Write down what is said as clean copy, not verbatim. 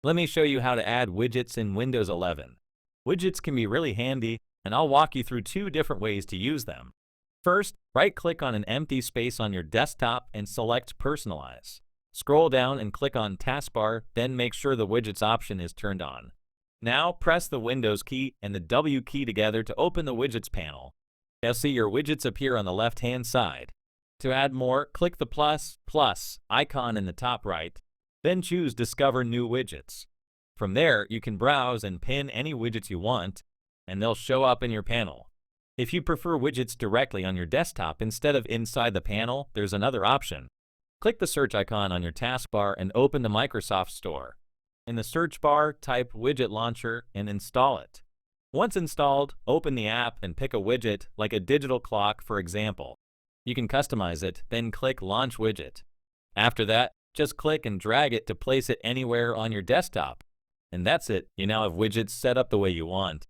Let me show you how to add widgets in Windows 11. Widgets can be really handy, and I'll walk you through two different ways to use them. First, right-click on an empty space on your desktop and select Personalize. Scroll down and click on Taskbar, then make sure the Widgets option is turned on. Now press the Windows key and the W key together to open the Widgets panel. You'll see your widgets appear on the left-hand side. To add more, click the plus icon in the top right, then choose Discover New Widgets. From there, you can browse and pin any widgets you want, and they'll show up in your panel. If you prefer widgets directly on your desktop instead of inside the panel, there's another option. Click the search icon on your taskbar and open the Microsoft Store. In the search bar, type Widget Launcher and install it. Once installed, open the app and pick a widget, like a digital clock for example. You can customize it, then click Launch Widget. After that, just click and drag it to place it anywhere on your desktop. And that's it, you now have widgets set up the way you want.